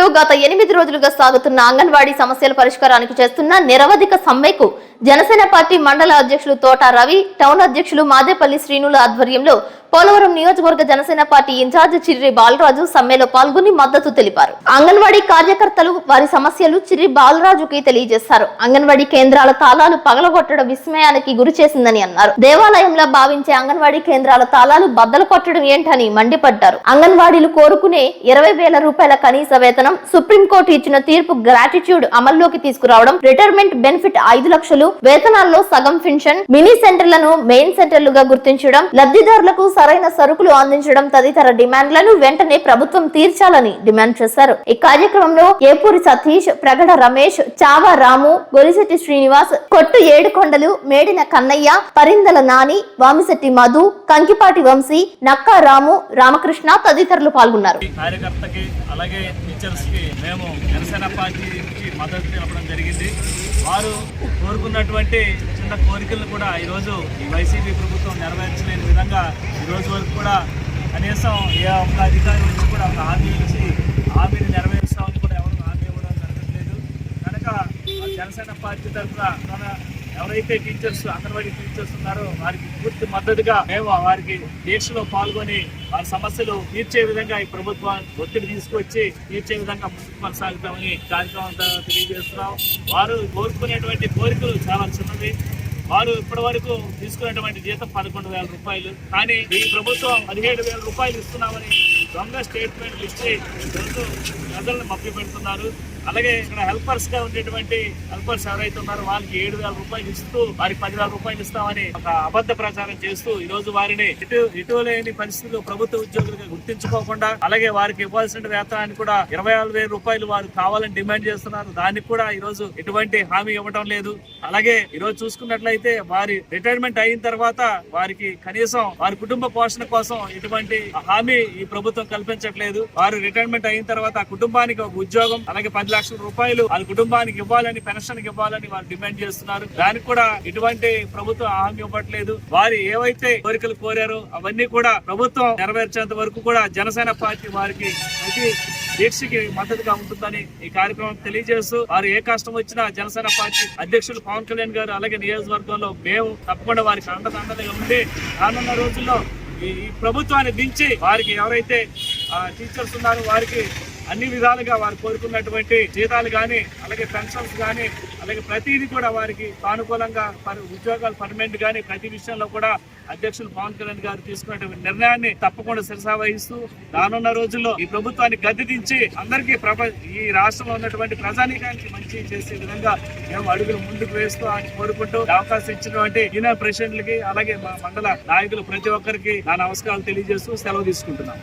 జిల్లాలో గత 8 రోజులుగా సాగుతున్న అంగన్వాడీ సమస్యల పరిష్కారానికి చేస్తున్న నిరవధిక సమ్మెకు జనసేన పార్టీ మండల అధ్యక్షులు తోట రవి, టౌన్ అధ్యక్షులు మాదేపల్లి శ్రీనుల ఆధ్వర్యంలో పోలవరం నియోజకవర్గ జనసేన పార్టీ ఇన్ఛార్జ్ చిర్రి బాలరాజు సమ్మెలో పాల్గొని మద్దతు తెలిపారు. అంగన్వాడీ కార్యకర్తలు వారి సమస్యలు చిర్రి బాలరాజుకి తెలియజేశారు. అంగన్వాడీ కేంద్రాల తాళాలు పగలగొట్టడం విస్మయానికి గురి చేసిందని అన్నారు. దేవాలయంలో భావించే అంగన్వాడీ కేంద్రాల తాళాలు బద్దలు కొట్టడం ఏంటని మండిపడ్డారు. అంగన్వాడీలు కోరుకునే 20,000 రూపాయల కనీస వేతనం, సుప్రీంకోర్టు ఇచ్చిన తీర్పు గ్రాటిట్యూడ్ అమల్లోకి తీసుకురావడం, రిటైర్మెంట్ బెనిఫిట్ 5 లక్షలు, వేతనాల్లో సగం పెన్షన్, మినీ సెంటర్లను మెయిన్ సెంటర్లుగా గుర్తించడం, లబ్ధిదారులకు సరైన సరుకులు అందించడం తదితర డిమాండ్లను వెంటనే ప్రభుత్వం తీర్చాలని డిమాండ్ చేశారు. ఈ కార్యక్రమంలో ఏపూరి సతీష్, ప్రగడ రమేష్, చావా రాము, గొలిశెట్టి శ్రీనివాస్, కొట్టు ఏడుకొండలు, మేడిన కన్నయ్య, పరిందల నాని, వామిశెట్టి మధు, కంకిపాటి వంశీ, నక్కా రాము, రామకృష్ణ తదితరులు పాల్గొన్నారు. కార్యకర్తకి అలాగే టీచర్స్ కి మేము జనసేన పార్టీకి మద్దతు తెలపడం జరిగింది. వారు కోరుకున్నటువంటి చిన్న కోరికలను కూడా ఈరోజు ఈ వైసీపీ ప్రభుత్వం నెరవేర్చలేని విధంగా ఈ రోజు వరకు కూడా కనీసం ఏ ఒక్క అధికారి నుంచి కూడా ఒక హామీ ఇచ్చి హామీని నెరవేరుస్తామని కూడా ఎవరు హామీ ఇవ్వడం జరగట్లేదు. కనుక జనసేన పార్టీ తరఫున ఎవరైతే టీచర్స్, అంగన్వాడీ టీచర్స్ ఉన్నారో వారికి పూర్తి మద్దతుగా మేము వారికి దీక్షలో పాల్గొని వారి సమస్యలు తీర్చే విధంగా ఈ ప్రభుత్వం ఒత్తిడి తీసుకొచ్చి తీర్చే విధంగా ముందుకు కొనసాగుతామని కార్యక్రమం తెలియజేస్తున్నాం. వారు కోరుకునేటువంటి కోరికలు చాలా చిన్నవి. వారు ఇప్పటి వరకు తీసుకున్నటువంటి జీతం 11,000 రూపాయలు, కానీ ఈ ప్రభుత్వం 17,000 రూపాయలు ఇస్తున్నామని దొంగ స్టేట్మెంట్లు ఇచ్చి ప్రజలను మభ్య పెడుతున్నారు. అలాగే ఇక్కడ హెల్పర్స్ గా ఉండేటువంటి హెల్పర్స్ ఎవరైతే ఉన్నారో వాళ్ళకి 7,000 రూపాయలు ఇస్తూ వారికి 10,000 రూపాయలు ఇస్తామని ఒక అబద్ధ ప్రచారం చేస్తూ ఈ రోజు వారిని ఇటు లేని పరిస్థితుల్లో ప్రభుత్వ ఉద్యోగులుగా గుర్తించుకోకుండా, అలాగే వారికి ఇవ్వాల్సిన వేతనాన్ని కూడా 24,000 రూపాయలు వారు కావాలని డిమాండ్ చేస్తున్నారు. దానికి కూడా ఈ రోజు ఎటువంటి హామీ ఇవ్వడం లేదు. అలాగే ఈ రోజు చూసుకున్నట్లయితే వారి రిటైర్మెంట్ అయిన తర్వాత వారికి కనీసం వారి కుటుంబ పోషణ కోసం ఎటువంటి హామీ ఈ ప్రభుత్వం కల్పించట్లేదు. వారు రిటైర్మెంట్ అయిన తర్వాత ఆ కుటుంబానికి ఒక ఉద్యోగం, అలాగే 10 లక్షల రూపాయలు వాళ్ళ కుటుంబానికి ఇవ్వాలని, పెన్షన్ ఇవ్వాలని వారు డిమాండ్ చేస్తున్నారు. దానికి కూడా ఇటువంటి ప్రభుత్వం హామీ ఇవ్వట్లేదు. వారు ఏవైతే కోరికలు కోరారో అవన్నీ కూడా ప్రభుత్వం నెరవేర్చేంత వరకు కూడా జనసేన పార్టీ వారికి ప్రతి దీక్షకి మద్దతుగా ఉంటుందని ఈ కార్యక్రమం తెలియజేస్తూ, వారు ఏ కష్టం వచ్చినా జనసేన పార్టీ అధ్యక్షులు పవన్ కళ్యాణ్ గారు అలాగే నియోజకవర్గంలో మేము తప్పకుండా వారికి అండదండగా ఉండి రానున్న రోజుల్లో ఈ ప్రభుత్వాన్ని దించి వారికి ఎవరైతే టీచర్స్ ఉన్నారో వారికి అన్ని విధాలుగా వారు కోరుకున్నటువంటి జీతాలు కానీ, అలాగే పెన్షన్స్ కానీ, అలాగే ప్రతిదీ కూడా వారికి సానుకూలంగా ఉద్యోగాలు పర్మనెంట్ కానీ ప్రతి విషయంలో కూడా అధ్యక్షులు పవన్ కళ్యాణ్ గారు తీసుకున్నటువంటి నిర్ణయాన్ని తప్పకుండా శిరసావహిస్తూ రానున్న రోజుల్లో ఈ ప్రభుత్వాన్ని గద్దెదించి అందరికీ ఈ రాష్ట్రంలో ఉన్నటువంటి ప్రజానీకానికి మంచి చేసే విధంగా మేము అడుగులు ముందుకు వేస్తూ అని కోరుకుంటూ అవకాశం ఇచ్చినటువంటి యూనియన్ ప్రెసిడెంట్లకి అలాగే మా మండల నాయకులు ప్రతి ఒక్కరికి నా నమస్కారాలు తెలియజేస్తూ సెలవు తీసుకుంటున్నాను.